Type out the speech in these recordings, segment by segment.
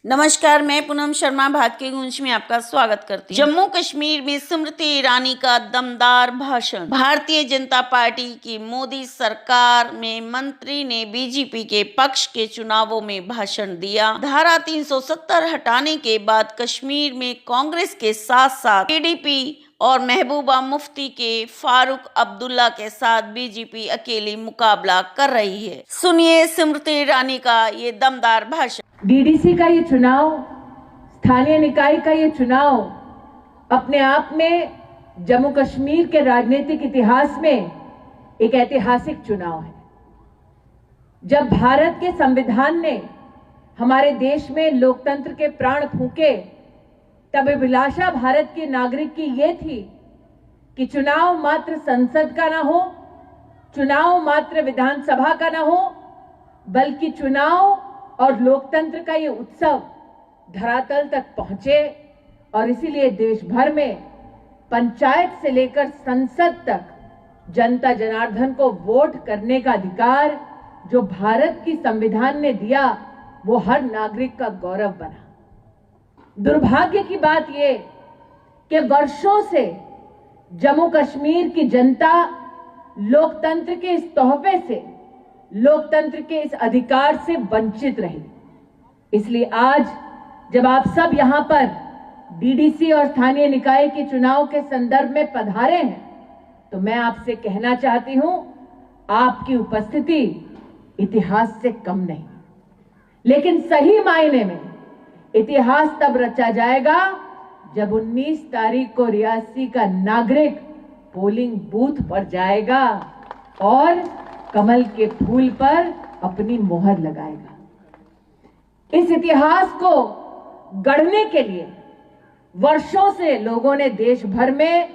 नमस्कार, मैं पूनम शर्मा भारत के गूंज में आपका स्वागत करती हूँ। जम्मू कश्मीर में स्मृति ईरानी का दमदार भाषण। भारतीय जनता पार्टी की मोदी सरकार में मंत्री ने बीजेपी के पक्ष के चुनावों में भाषण दिया। धारा 370 हटाने के बाद कश्मीर में कांग्रेस के साथ साथ पीडीपी और महबूबा मुफ्ती के फारूक अब्दुल्ला के साथ बीजेपी अकेली मुकाबला कर रही है। सुनिए स्मृति ईरानी का ये दमदार भाषण। डीडीसी का ये चुनाव, स्थानीय निकाय का ये चुनाव अपने आप में जम्मू कश्मीर के राजनीतिक इतिहास में एक ऐतिहासिक चुनाव है। जब भारत के संविधान ने हमारे देश में लोकतंत्र के प्राण फूंके, तब अभिलाषा भारत के नागरिक की ये थी कि चुनाव मात्र संसद का ना हो, चुनाव मात्र विधानसभा का ना हो, बल्कि चुनाव और लोकतंत्र का ये उत्सव धरातल तक पहुंचे। और इसीलिए देश भर में पंचायत से लेकर संसद तक जनता जनार्दन को वोट करने का अधिकार जो भारत की संविधान ने दिया, वो हर नागरिक का गौरव बना। दुर्भाग्य की बात ये कि वर्षों से जम्मू कश्मीर की जनता लोकतंत्र के इस तोहफे से, लोकतंत्र के इस अधिकार से वंचित रही। इसलिए आज जब आप सब यहां पर डीडीसी और स्थानीय निकाय के चुनाव के संदर्भ में पधारे हैं, तो मैं आपसे कहना चाहती हूं, आपकी उपस्थिति इतिहास से कम नहीं, लेकिन सही मायने में इतिहास तब रचा जाएगा जब 19 तारीख को रियासी का नागरिक पोलिंग बूथ पर जाएगा और कमल के फूल पर अपनी मोहर लगाएगा। इस इतिहास को गढ़ने के लिए वर्षों से लोगों ने देश भर में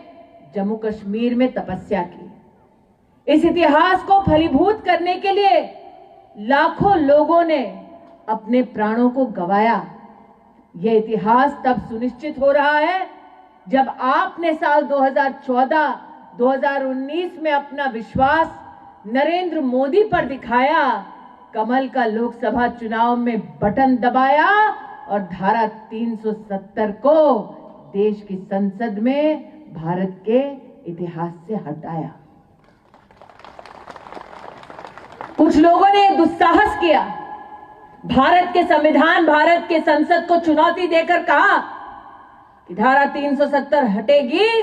जम्मू कश्मीर में तपस्या की। इस इतिहास को फलीभूत करने के लिए लाखों लोगों ने अपने प्राणों को गंवाया। यह इतिहास तब सुनिश्चित हो रहा है जब आपने साल 2014-2019 में अपना विश्वास नरेंद्र मोदी पर दिखाया, कमल का लोकसभा चुनाव में बटन दबाया और धारा 370 को देश की संसद में भारत के इतिहास से हटाया। कुछ लोगों ने दुस्साहस किया, भारत के संविधान, भारत के संसद को चुनौती देकर कहा कि धारा 370 हटेगी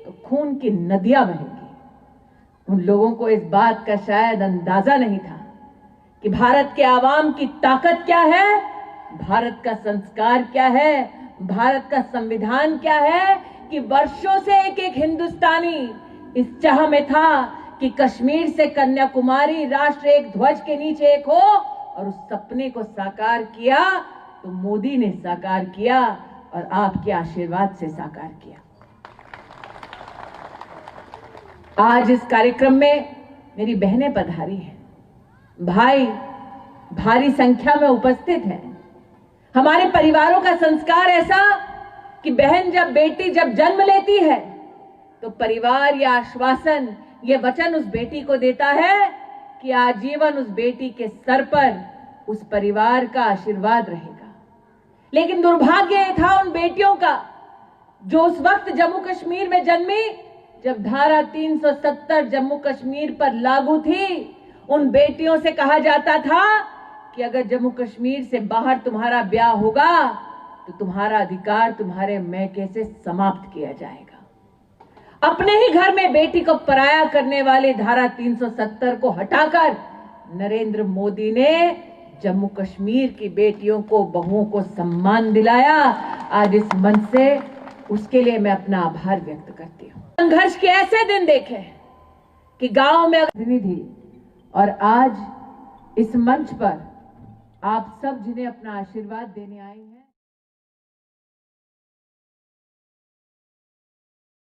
तो खून की नदियां बहेंगी। उन लोगों को इस बात का शायद अंदाजा नहीं था कि भारत के आवाम की ताकत क्या है, भारत का संस्कार क्या है, भारत का संविधान क्या है, कि वर्षों से एक एक हिंदुस्तानी इस चाह में था कि कश्मीर से कन्याकुमारी राष्ट्र एक ध्वज के नीचे एक हो, और उस सपने को साकार किया तो मोदी ने साकार किया और आपके आशीर्वाद से साकार किया। आज इस कार्यक्रम में मेरी बहनें पधारी हैं, भाई भारी संख्या में उपस्थित हैं। हमारे परिवारों का संस्कार ऐसा कि बहन बेटी जब जन्म लेती है तो परिवार या आश्वासन, ये वचन उस बेटी को देता है कि आजीवन उस बेटी के सर पर उस परिवार का आशीर्वाद रहेगा। लेकिन दुर्भाग्य था उन बेटियों का जो उस वक्त जम्मू कश्मीर में जन्मी जब धारा 370 जम्मू कश्मीर पर लागू थी। उन बेटियों से कहा जाता था कि अगर जम्मू कश्मीर से बाहर तुम्हारा ब्याह होगा तो तुम्हारा अधिकार तुम्हारे मैके से समाप्त किया जाएगा। अपने ही घर में बेटी को पराया करने वाले धारा 370 को हटाकर नरेंद्र मोदी ने जम्मू कश्मीर की बेटियों को, बहुओं को सम्मान दिलाया। आज इस मंच से उसके लिए मैं अपना आभार व्यक्त करती हूँ। संघर्ष के ऐसे दिन देखे कि गांव में प्रतिनिधि, और आज इस मंच पर आप सब जिन्हें अपना आशीर्वाद देने आए हैं।